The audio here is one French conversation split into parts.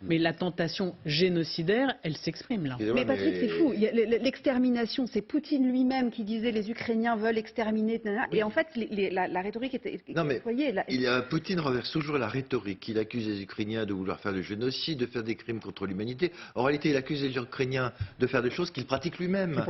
Mais la tentation génocidaire, elle s'exprime là. Mais Patrick, c'est fou. L'extermination, c'est Poutine lui-même qui disait les Ukrainiens veulent exterminer. Et en fait, la rhétorique était employée. Poutine renverse toujours la rhétorique. Il accuse les Ukrainiens de vouloir faire le génocide, de faire des crimes contre l'humanité. En réalité, il accuse les Ukrainiens de faire des choses qu'il pratique lui-même.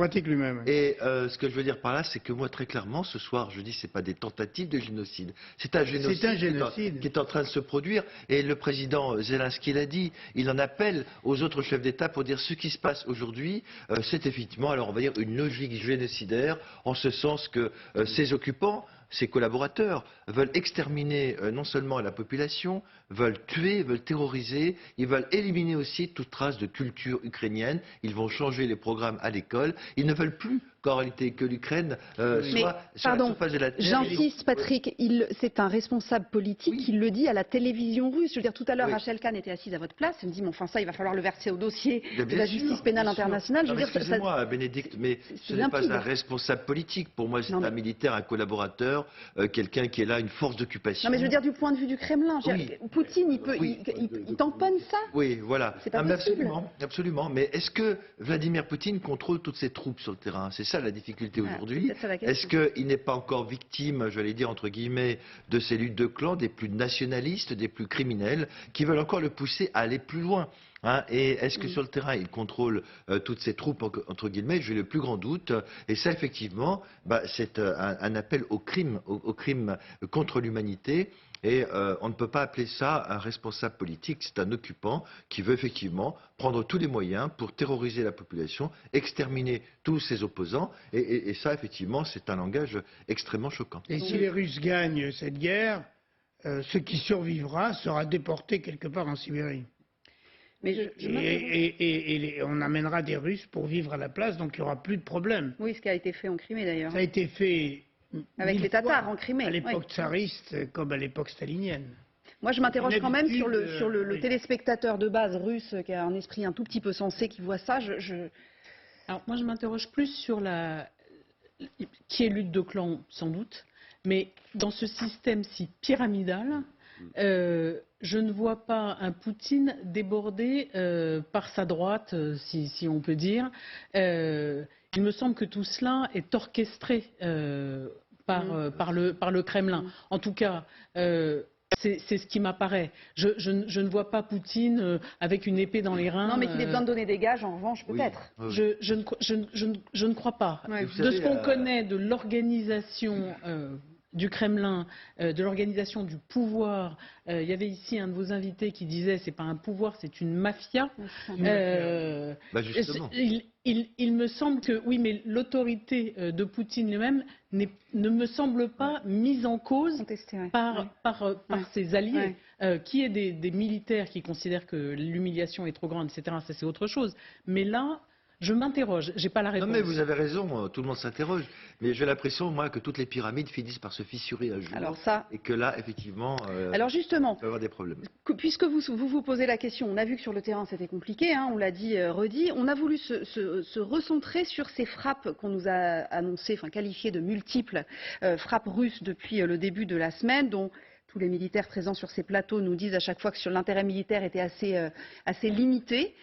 Et ce que je veux dire par là, c'est que moi, très clairement, ce soir, je dis, c'est pas des tentatives de génocide. C'est un génocide qui est en train de se produire. Et le président Zelensky l'a dit. Il en appelle aux autres chefs d'État pour dire ce qui se passe aujourd'hui, c'est effectivement, alors on va dire, une logique génocidaire, en ce sens que ces occupants, ses collaborateurs veulent exterminer non seulement la population, veulent tuer, veulent terroriser, ils veulent éliminer aussi toute trace de culture ukrainienne, ils vont changer les programmes à l'école, ils ne veulent plus qu'en réalité que l'Ukraine soit sur la surface de la terre. J'insiste Patrick, c'est un responsable politique qui le dit à la télévision russe. Je veux dire, tout à l'heure Rachel Kahn était assise à votre place, elle me dit mais enfin ça il va falloir le verser au dossier de la justice pénale internationale. Excusez-moi Bénédicte, mais ce n'est pas un responsable politique, pour moi c'est un militaire, un collaborateur, quelqu'un qui est là, une force d'occupation. Non mais je veux dire du point de vue du Kremlin, Poutine il tamponne ça. Oui, voilà. C'est pas possible. Absolument. Mais est-ce que Vladimir Poutine contrôle toutes ses troupes sur le terrain? C'est ça la difficulté aujourd'hui. Est-ce qu'il n'est pas encore victime, j'allais dire entre guillemets, de ces luttes de clans, des plus nationalistes, des plus criminels, qui veulent encore le pousser à aller plus loin? Et est-ce que sur le terrain, il contrôle toutes ces troupes, entre guillemets? J'ai le plus grand doute. Et ça, effectivement, c'est un appel au crime contre l'humanité. Et on ne peut pas appeler ça un responsable politique, c'est un occupant qui veut effectivement prendre tous les moyens pour terroriser la population, exterminer tous ses opposants. Et ça, effectivement, c'est un langage extrêmement choquant. Et si les Russes gagnent cette guerre, ce qui survivra sera déporté quelque part en Sibérie. Et on amènera des Russes pour vivre à la place, donc il n'y aura plus de problème. Oui, ce qui a été fait en Crimée d'ailleurs. Ça a été fait avec les Tatars en Crimée. À l'époque tsariste comme à l'époque stalinienne. Moi, je m'interroge quand même sur le téléspectateur de base russe qui a un esprit un tout petit peu sensé, qui voit ça. Alors, moi, je m'interroge plus sur qui est lutte de clan, sans doute, mais dans ce système si pyramidal, je ne vois pas un Poutine débordé par sa droite, si on peut dire. Il me semble que tout cela est orchestré par le Kremlin. En tout cas, c'est ce qui m'apparaît. Je ne vois pas Poutine avec une épée dans les reins. Non, mais qu'il ait besoin de donner des gages, en revanche, peut-être. Je ne crois pas. De ce qu'on connaît de l'organisation du Kremlin, de l'organisation du pouvoir. Il y avait ici un de vos invités qui disait c'est pas un pouvoir, c'est une mafia. Justement. Il me semble que oui, mais l'autorité de Poutine lui-même ne me semble pas mise en cause par ses alliés, qui est des militaires qui considèrent que l'humiliation est trop grande, etc. Ça c'est autre chose. Mais là, je m'interroge, j'ai pas la réponse. Non mais vous avez raison, tout le monde s'interroge. Mais j'ai l'impression, moi, que toutes les pyramides finissent par se fissurer un jour. Alors ça... Et que là, effectivement, alors justement, on peut avoir des problèmes. Puisque vous posez la question, on a vu que sur le terrain c'était compliqué, on l'a dit, redit, on a voulu se recentrer sur ces frappes qu'on nous a annoncées, qualifiées de multiples frappes russes depuis le début de la semaine, dont tous les militaires présents sur ces plateaux nous disent à chaque fois que l'intérêt militaire était assez limité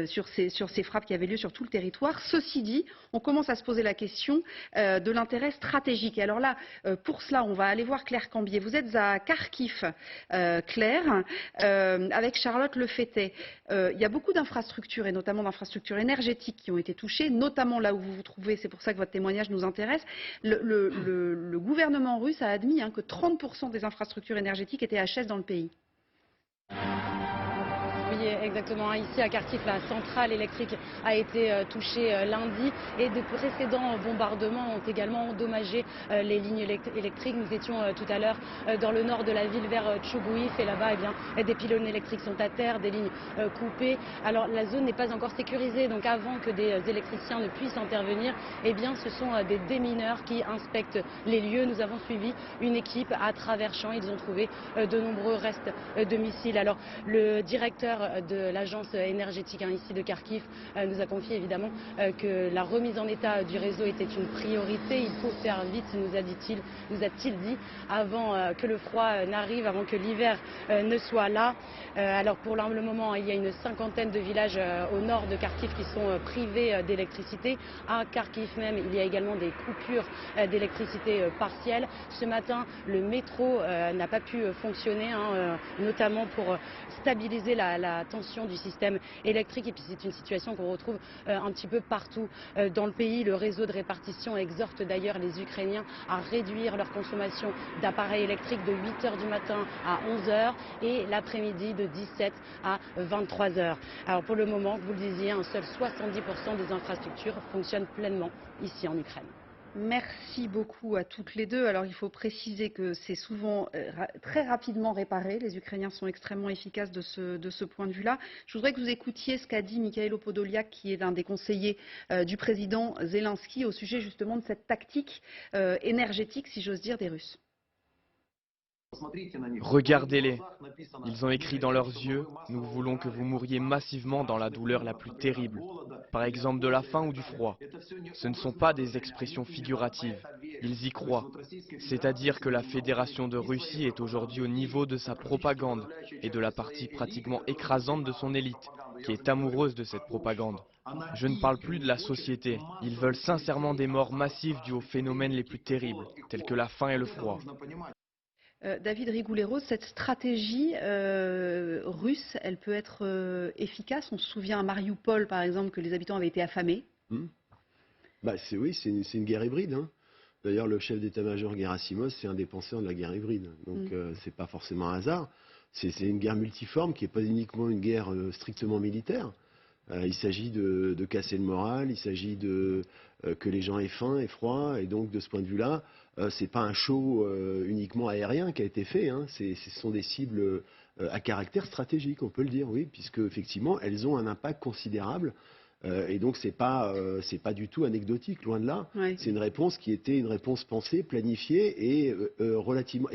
sur ces frappes qui avaient lieu sur tout le territoire. Ceci dit, on commence à se poser la question de l'intérêt stratégique. Et alors là, pour cela, on va aller voir Claire Cambier. Vous êtes à Kharkiv, Claire, avec Charlotte Lefettet. Il y a beaucoup d'infrastructures, et notamment d'infrastructures énergétiques qui ont été touchées, notamment là où vous vous trouvez. C'est pour ça que votre témoignage nous intéresse. Le gouvernement russe a admis que 30% des infrastructures énergétiques étaient HS dans le pays. Oui, exactement. Ici à Kharkiv, la centrale électrique a été touchée lundi et de précédents bombardements ont également endommagé les lignes électriques. Nous étions tout à l'heure dans le nord de la ville vers Tchougouïf et là-bas, des pylônes électriques sont à terre, des lignes coupées. Alors la zone n'est pas encore sécurisée, donc avant que des électriciens ne puissent intervenir, ce sont des démineurs qui inspectent les lieux. Nous avons suivi une équipe à travers champs. Ils ont trouvé de nombreux restes de missiles. Alors le directeur de l'agence énergétique ici de Kharkiv nous a confié évidemment que la remise en état du réseau était une priorité. Il faut faire vite, nous a-t-il dit, avant que le froid n'arrive, avant que l'hiver ne soit là. Alors pour le moment, il y a une cinquantaine de villages au nord de Kharkiv qui sont privés d'électricité. À Kharkiv même, il y a également des coupures d'électricité partielles. Ce matin, le métro n'a pas pu fonctionner, notamment pour stabiliser la tension du système électrique. Et puis c'est une situation qu'on retrouve un petit peu partout dans le pays. Le réseau de répartition exhorte d'ailleurs les Ukrainiens à réduire leur consommation d'appareils électriques de 8h du matin à 11h et l'après-midi de 17 à 23h. Alors pour le moment, vous le disiez, seuls 70% des infrastructures fonctionnent pleinement ici en Ukraine. Merci beaucoup à toutes les deux. Alors il faut préciser que c'est souvent très rapidement réparé. Les Ukrainiens sont extrêmement efficaces de ce point de vue-là. Je voudrais que vous écoutiez ce qu'a dit Mikhailo Podolyak, qui est l'un des conseillers du président Zelensky, au sujet justement de cette tactique énergétique, si j'ose dire, des Russes. Regardez-les, ils ont écrit dans leurs yeux « Nous voulons que vous mouriez massivement dans la douleur la plus terrible, par exemple de la faim ou du froid ». Ce ne sont pas des expressions figuratives, ils y croient. C'est-à-dire que la Fédération de Russie est aujourd'hui au niveau de sa propagande et de la partie pratiquement écrasante de son élite, qui est amoureuse de cette propagande. Je ne parle plus de la société, ils veulent sincèrement des morts massives dues aux phénomènes les plus terribles, tels que la faim et le froid. David Rigouleiro, cette stratégie russe, elle peut être efficace. On se souvient à Mariupol, par exemple, que les habitants avaient été affamés. Oui, c'est une guerre hybride. D'ailleurs, le chef d'état-major Gerasimov, c'est un des penseurs de la guerre hybride. Donc, c'est pas forcément un hasard. C'est une guerre multiforme qui n'est pas uniquement une guerre strictement militaire. Il s'agit de casser le moral, il s'agit que les gens aient faim et froid, et donc de ce point de vue-là, c'est pas un show uniquement aérien qui a été fait, ce sont des cibles à caractère stratégique, on peut le dire, oui, puisque effectivement elles ont un impact considérable. Et donc c'est pas du tout anecdotique, loin de là. Ouais. C'est une réponse qui était une réponse pensée, planifiée et relativement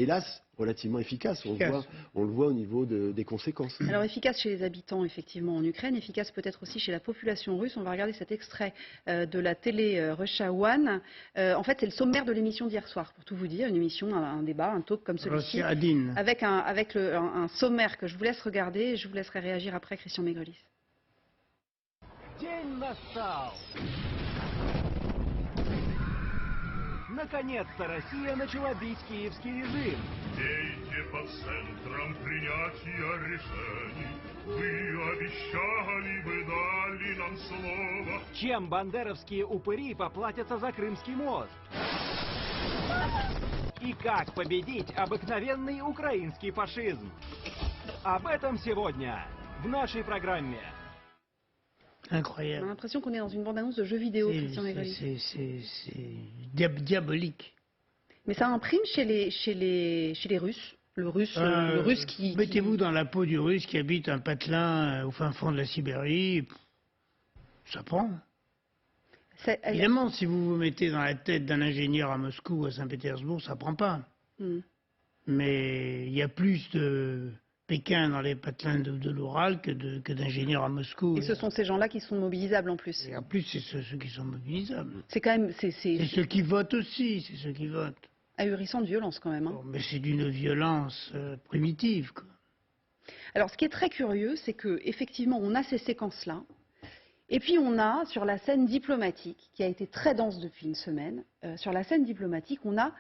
efficace. On le voit au niveau des conséquences. Alors efficace chez les habitants effectivement en Ukraine, efficace peut-être aussi chez la population russe. On va regarder cet extrait de la télé Russia One. En fait c'est le sommaire de l'émission d'hier soir, pour tout vous dire, une émission, un débat, un talk comme celui-ci, avec un sommaire que je vous laisse regarder et je vous laisserai réagir après, Christian Megrelis. День настал! Наконец-то Россия начала бить киевский режим. Дейте по центрам принятия решений. Вы обещали, вы дали нам слово. Чем бандеровские упыри поплатятся за Крымский мост? И как победить обыкновенный украинский фашизм? Об этом сегодня в нашей программе. Incroyable. On a l'impression qu'on est dans une bande-annonce de jeux vidéo, Christian Megrelis. C'est diabolique. Mais ça imprime chez les Russes. Le russe qui... Mettez-vous dans la peau du Russe qui habite un patelin au fin fond de la Sibérie. Ça prend. Évidemment, si vous vous mettez dans la tête d'un ingénieur à Moscou ou à Saint-Pétersbourg, ça prend pas. Mais il y a plus de Pékin dans les patelins de l'Oural que d'ingénieurs à Moscou. Et ce sont ces gens-là qui sont mobilisables en plus. Et en plus, c'est ceux qui sont mobilisables. C'est quand même... C'est ceux qui votent aussi, c'est ceux qui votent. Ahurissante violence quand même. Bon, mais c'est d'une violence primitive, quoi. Alors, ce qui est très curieux, c'est qu'effectivement, on a ces séquences-là. Et puis, on a, sur la scène diplomatique, qui a été très dense depuis une semaine, sur la scène diplomatique, on a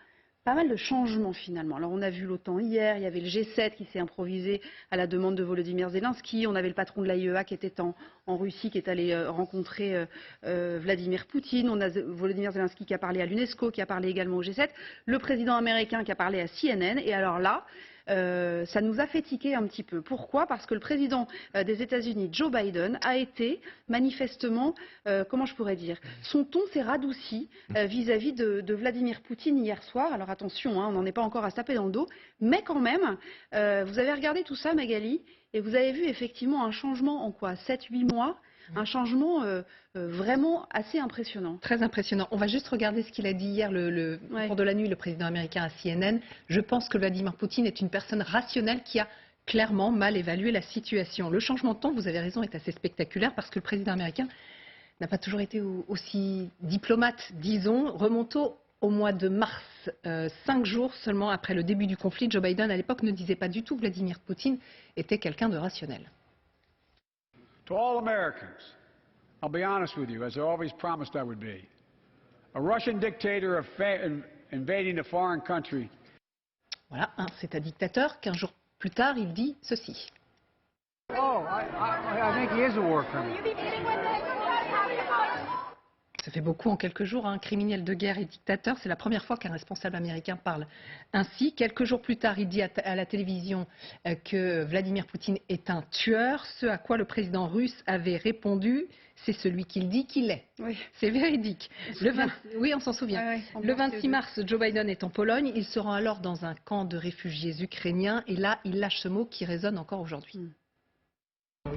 pas mal de changements finalement. Alors on a vu l'OTAN hier, il y avait le G7 qui s'est improvisé à la demande de Volodymyr Zelensky, on avait le patron de l'AIEA qui était en Russie, qui est allé rencontrer Vladimir Poutine, on a Volodymyr Zelensky qui a parlé à l'UNESCO, qui a parlé également au G7, le président américain qui a parlé à CNN, et alors là, ça nous a fait tiquer un petit peu. Pourquoi? Parce que le président des États-Unis, Joe Biden, a été manifestement, comment je pourrais dire, son ton s'est radouci vis-à-vis de Vladimir Poutine hier soir. Alors attention, on n'en est pas encore à se taper dans le dos, mais quand même, vous avez regardé tout ça, Magali, et vous avez vu effectivement un changement en quoi? 7-8 mois? Un changement vraiment assez impressionnant. Très impressionnant. On va juste regarder ce qu'il a dit hier au cours de la nuit, le président américain à CNN. Je pense que Vladimir Poutine est une personne rationnelle qui a clairement mal évalué la situation. Le changement de ton, vous avez raison, est assez spectaculaire parce que le président américain n'a pas toujours été aussi diplomate, disons. Remontons au mois de mars, 5 jours seulement après le début du conflit. Joe Biden, à l'époque, ne disait pas du tout que Vladimir Poutine était quelqu'un de rationnel. To all Americans, I'll be honest with you, as I always promised I would be. A Russian dictator invading a foreign country. Voilà, c'est un dictateur. 15 jours plus tard, il dit ceci. Oh, I think he is a war criminal. Ça fait beaucoup en quelques jours, un criminel de guerre et dictateur. C'est la première fois qu'un responsable américain parle ainsi. Quelques jours plus tard, il dit à la télévision que Vladimir Poutine est un tueur, ce à quoi le président russe avait répondu. C'est celui qu'il dit qu'il est. Oui. C'est véridique. Oui, on s'en souvient. Oui, le 26 mars, Joe Biden est en Pologne. Il se rend alors dans un camp de réfugiés ukrainiens. Et là, il lâche ce mot qui résonne encore aujourd'hui.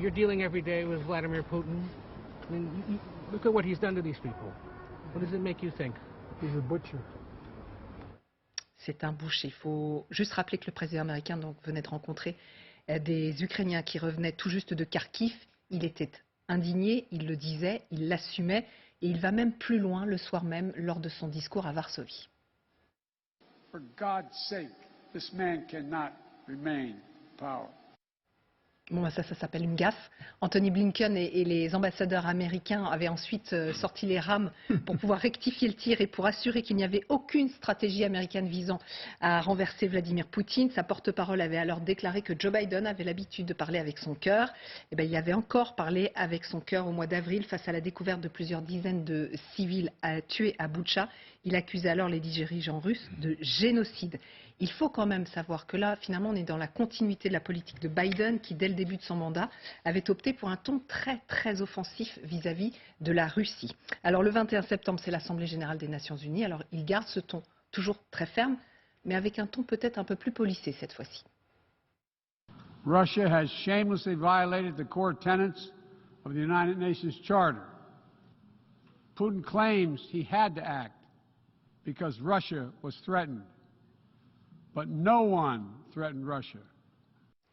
You're dealing every day with Vladimir Putin. I mean, look at what he's done to these people. What does it make you think? He's a butcher. C'est un boucher. Il faut juste rappeler que le président américain venait de rencontrer des Ukrainiens qui revenaient tout juste de Kharkiv. Il était indigné, il le disait, il l'assumait et il va même plus loin le soir même lors de son discours à Varsovie. For God's sake, this man cannot remain in power. Bon, ça s'appelle une gaffe. Anthony Blinken et les ambassadeurs américains avaient ensuite sorti les rames pour pouvoir rectifier le tir et pour assurer qu'il n'y avait aucune stratégie américaine visant à renverser Vladimir Poutine. Sa porte-parole avait alors déclaré que Joe Biden avait l'habitude de parler avec son cœur. Et bien, il avait encore parlé avec son cœur au mois d'avril face à la découverte de plusieurs dizaines de civils tués à Boutcha. Il accusait alors les dirigeants russes de génocide. Il faut quand même savoir que là, finalement, on est dans la continuité de la politique de Biden qui, dès le début de son mandat, avait opté pour un ton très, très offensif vis-à-vis de la Russie. Alors, le 21 septembre, c'est l'Assemblée générale des Nations unies. Alors, il garde ce ton toujours très ferme, mais avec un ton peut-être un peu plus policé cette fois-ci. Russia has shamelessly violated the core tenets of the United Nations Charter. Putin claims he had to act because Russia was threatened. But no one threatened Russia.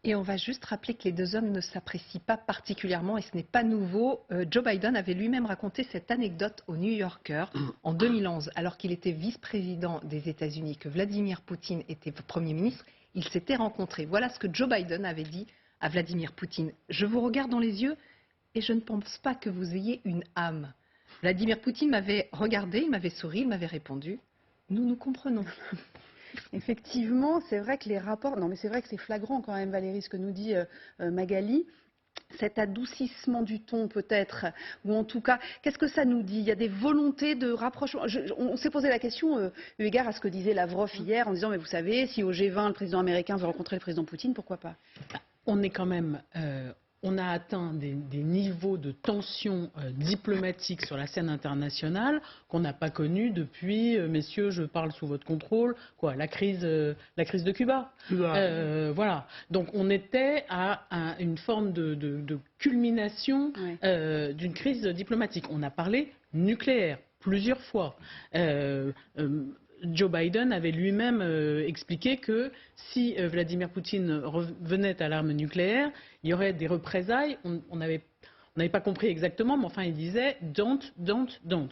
Et on va juste rappeler que les deux hommes ne s'apprécient pas particulièrement et ce n'est pas nouveau. Joe Biden avait lui-même raconté cette anecdote au New Yorker en 2011, alors qu'il était vice-président des États-Unis, que Vladimir Poutine était Premier ministre. Ils s'étaient rencontrés. Voilà ce que Joe Biden avait dit à Vladimir Poutine. Je vous regarde dans les yeux et je ne pense pas que vous ayez une âme. Vladimir Poutine m'avait regardé, il m'avait souri, il m'avait répondu « Nous nous comprenons ». Effectivement, c'est vrai que les rapports... Non, mais c'est vrai que c'est flagrant quand même, Valérie, ce que nous dit Magali. Cet adoucissement du ton peut-être, ou en tout cas, qu'est-ce que ça nous dit? Il y a des volontés de rapprochement. On s'est posé la question, eu égard à ce que disait Lavrov hier, en disant, mais vous savez, si au G20, le président américain veut rencontrer le président Poutine, pourquoi pas? On est quand même... On a atteint des niveaux de tension diplomatique sur la scène internationale qu'on n'a pas connus depuis, messieurs, je parle sous votre contrôle, quoi, la crise de Cuba. Voilà. Donc on était à une forme de culmination d'une crise diplomatique. On a parlé nucléaire plusieurs fois. Joe Biden avait lui-même expliqué que si Vladimir Poutine revenait à l'arme nucléaire, il y aurait des représailles. On n'avait pas compris exactement, mais enfin il disait « don't ». Bon.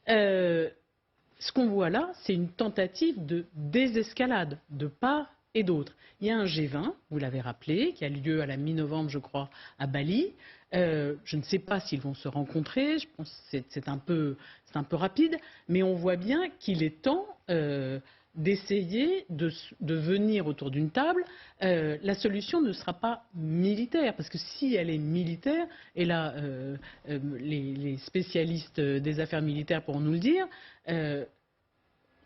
Ce qu'on voit là, c'est une tentative de désescalade de part et d'autre. Il y a un G20, vous l'avez rappelé, qui a lieu à la mi-novembre, je crois, à Bali. Je ne sais pas s'ils vont se rencontrer, je pense que c'est un peu rapide, mais on voit bien qu'il est temps d'essayer de venir autour d'une table. La solution ne sera pas militaire, parce que si elle est militaire, et là les spécialistes des affaires militaires pourront nous le dire,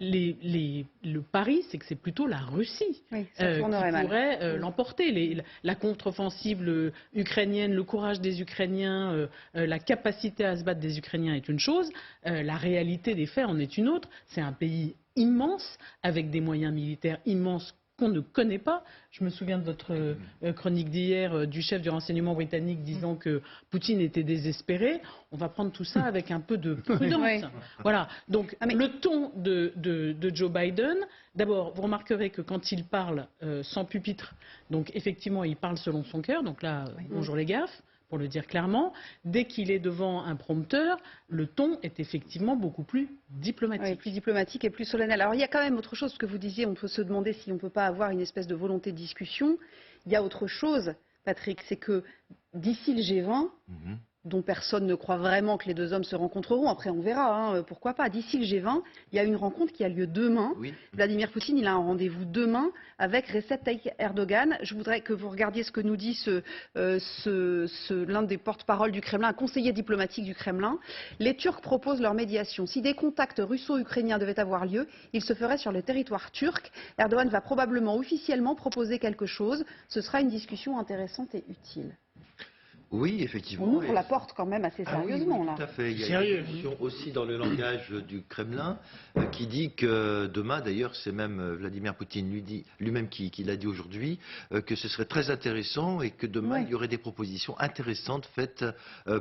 le pari, c'est que c'est plutôt la Russie qui pourrait l'emporter. La contre-offensive ukrainienne, le courage des Ukrainiens, la capacité à se battre des Ukrainiens est une chose, la réalité des faits en est une autre. C'est un pays immense, avec des moyens militaires immenses qu'on ne connaît pas. Je me souviens de votre chronique d'hier du chef du renseignement britannique disant que Poutine était désespéré. On va prendre tout ça avec un peu de prudence. Oui. Voilà. Donc le ton de Joe Biden, d'abord, vous remarquerez que quand il parle sans pupitre, donc effectivement, il parle selon son cœur. Donc là, bonjour les gaffes, pour le dire clairement. Dès qu'il est devant un prompteur, le ton est effectivement beaucoup plus diplomatique. Oui, plus diplomatique et plus solennel. Alors il y a quand même autre chose que vous disiez, on peut se demander si on ne peut pas avoir une espèce de volonté de discussion. Il y a autre chose, Patrick, c'est que d'ici le G20, dont personne ne croit vraiment que les deux hommes se rencontreront. Après, on verra, pourquoi pas. D'ici le G20, il y a une rencontre qui a lieu demain. Oui. Vladimir Poutine, il a un rendez-vous demain avec Recep Tayyip Erdogan. Je voudrais que vous regardiez ce que nous dit l'un des porte-parole du Kremlin, un conseiller diplomatique du Kremlin. Les Turcs proposent leur médiation. Si des contacts russo-ukrainiens devaient avoir lieu, ils se feraient sur le territoire turc. Erdogan va probablement officiellement proposer quelque chose. Ce sera une discussion intéressante et utile. Oui, effectivement. On ouvre la porte quand même assez sérieusement. Oui, tout à fait. Il y a une discussion aussi dans le langage du Kremlin qui dit que demain, d'ailleurs, c'est même Vladimir Poutine lui-même qui l'a dit aujourd'hui, que ce serait très intéressant et que demain, il y aurait des propositions intéressantes faites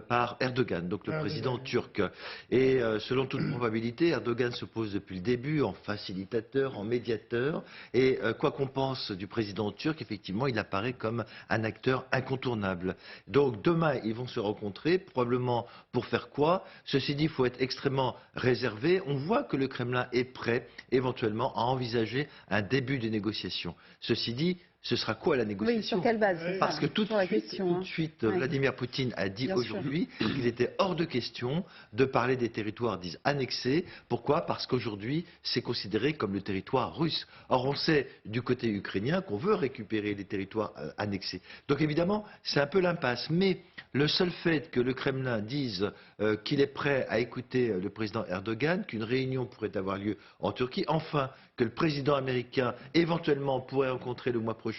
par Erdogan, donc le président turc. Et selon toute probabilité, Erdogan se pose depuis le début en facilitateur, en médiateur. Et quoi qu'on pense du président turc, effectivement, il apparaît comme un acteur incontournable. Donc, demain, ils vont se rencontrer, probablement pour faire quoi? Ceci dit, il faut être extrêmement réservé. On voit que le Kremlin est prêt, éventuellement, à envisager un début de négociation. Ceci dit, ce sera quoi la négociation? Oui, sur quelle base? Parce que tout de suite, Vladimir Poutine a dit aujourd'hui qu'il était hors de question de parler des territoires dits annexés. Pourquoi? Parce qu'aujourd'hui, c'est considéré comme le territoire russe. Or, on sait du côté ukrainien qu'on veut récupérer les territoires annexés. Donc évidemment, c'est un peu l'impasse. Mais le seul fait que le Kremlin dise qu'il est prêt à écouter le président Erdogan, qu'une réunion pourrait avoir lieu en Turquie, enfin, que le président américain éventuellement pourrait rencontrer le mois prochain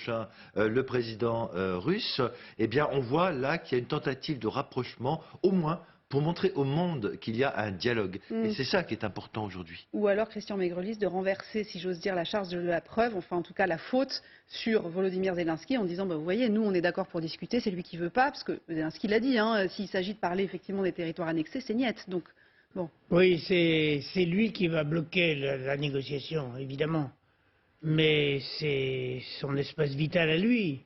le président russe, eh bien on voit là qu'il y a une tentative de rapprochement, au moins pour montrer au monde qu'il y a un dialogue. Et c'est ça qui est important aujourd'hui. Ou alors, Christian Maigrelis, de renverser, si j'ose dire, la charge de la preuve, enfin en tout cas la faute, sur Volodymyr Zelensky en disant, vous voyez, nous on est d'accord pour discuter, c'est lui qui veut pas, parce que Zelensky l'a dit, s'il s'agit de parler effectivement des territoires annexés, c'est niet. Donc, bon. Oui, c'est lui qui va bloquer la négociation, évidemment. Mais c'est son espace vital à lui.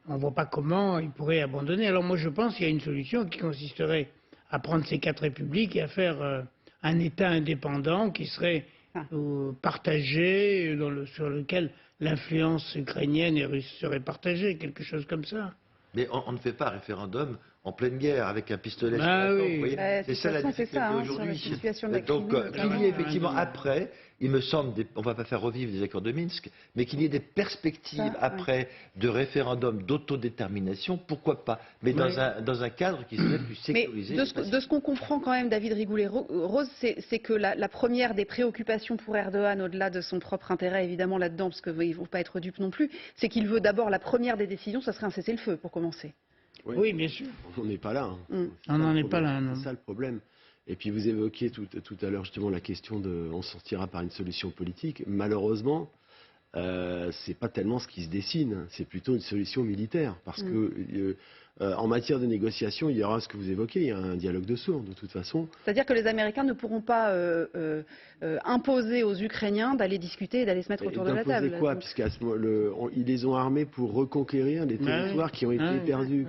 On ne voit pas comment il pourrait abandonner. Alors moi je pense qu'il y a une solution qui consisterait à prendre ces 4 républiques et à faire un État indépendant qui serait partagé, sur lequel l'influence ukrainienne et russe serait partagée, quelque chose comme ça. Mais on ne fait pas un référendum en pleine guerre avec un pistolet. Oui. C'est ça la difficulté aujourd'hui. Donc qu'il y ait effectivement après, il me semble, on ne va pas faire revivre des accords de Minsk, mais qu'il y ait des perspectives après de référendum d'autodétermination, pourquoi pas, mais dans un cadre qui serait plus sécurisé. Mais de ce qu'on comprend quand même, David Rigoulet-Rose, c'est que la première des préoccupations pour Erdogan, au-delà de son propre intérêt évidemment là-dedans, parce qu'il ne faut pas être dupe non plus, c'est qu'il veut d'abord, la première des décisions, ce serait un cessez-le-feu pour commencer. Oui, bien sûr. On n'en est pas là. On n'en est pas là, non. C'est ça le problème. Et puis vous évoquiez tout à l'heure justement la question de on sortira par une solution politique. Malheureusement, c'est pas tellement ce qui se dessine, c'est plutôt une solution militaire. Parce que en matière de négociation, il y aura ce que vous évoquez, il y a un dialogue de sourds de toute façon. C'est-à-dire que les Américains ne pourront pas imposer aux Ukrainiens d'aller discuter et d'aller se mettre autour de la table. Quoi, puisqu'à ce moment, ils les ont armés pour reconquérir des territoires qui ont été perdus.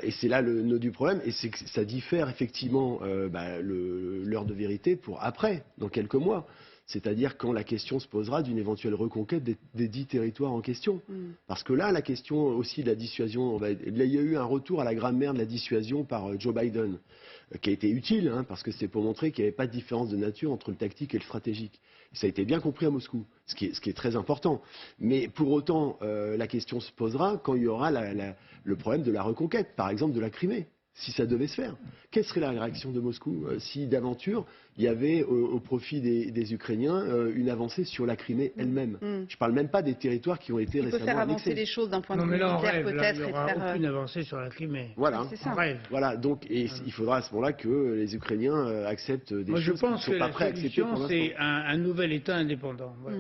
Et c'est là le nœud du problème, et c'est que ça diffère effectivement l'heure de vérité pour après, dans quelques mois. C'est-à-dire quand la question se posera d'une éventuelle reconquête des 10 territoires en question. Parce que là, la question aussi de la dissuasion, il y a eu un retour à la grammaire de la dissuasion par Joe Biden, qui a été utile, parce que c'est pour montrer qu'il n'y avait pas de différence de nature entre le tactique et le stratégique. Et ça a été bien compris à Moscou, ce qui est très important. Mais pour autant, la question se posera quand il y aura le problème de la reconquête, par exemple de la Crimée. Si ça devait se faire, quelle serait la réaction de Moscou si d'aventure il y avait au profit des Ukrainiens une avancée sur la Crimée elle-même? Je ne parle même pas des territoires qui ont été récemment annexés. Il peut faire avancer les choses d'un point de vue militaire peut-être. Il n'y aura aucune avancée sur la Crimée. Voilà, voilà. Donc, il faudra à ce moment-là que les Ukrainiens acceptent des choses qu'ils ne sont pas prêts à accepter. Moi je pense que la solution c'est un nouvel État indépendant. Voilà.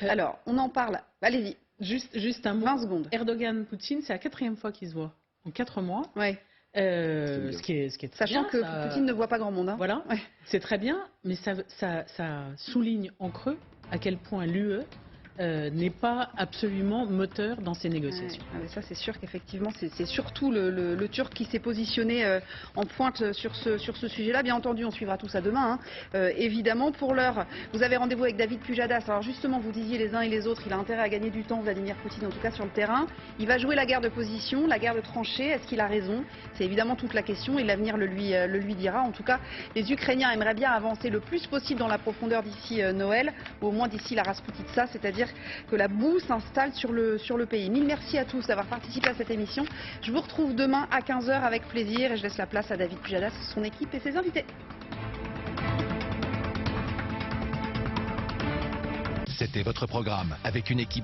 Alors, on en parle. Allez-y. Juste un mot. 20 secondes. Erdogan-Poutine, c'est la 4e fois qu'ils se voient en 4 mois. Ouais. Ce qui est très Sachant bien, que Poutine ne voit pas grand monde. Hein. Voilà, ouais. C'est très bien, mais ça souligne en creux à quel point l'UE n'est pas absolument moteur dans ces négociations. Ouais, mais ça c'est sûr qu'effectivement c'est surtout le Turc qui s'est positionné en pointe sur ce sujet-là. Bien entendu, on suivra tout ça demain. Hein. Évidemment, pour l'heure, vous avez rendez-vous avec David Pujadas. Alors justement, vous disiez les uns et les autres, il a intérêt à gagner du temps, Vladimir Poutine, en tout cas sur le terrain. Il va jouer la guerre de position, la guerre de tranchées. Est-ce qu'il a raison? C'est évidemment toute la question et l'avenir le lui dira. En tout cas, les Ukrainiens aimeraient bien avancer le plus possible dans la profondeur d'ici Noël, ou au moins d'ici la Rasputitsa, c'est-à-dire que la boue s'installe sur le pays. Mille merci à tous d'avoir participé à cette émission. Je vous retrouve demain à 15 h avec plaisir et je laisse la place à David Pujadas, son équipe et ses invités. C'était votre programme avec une équipe de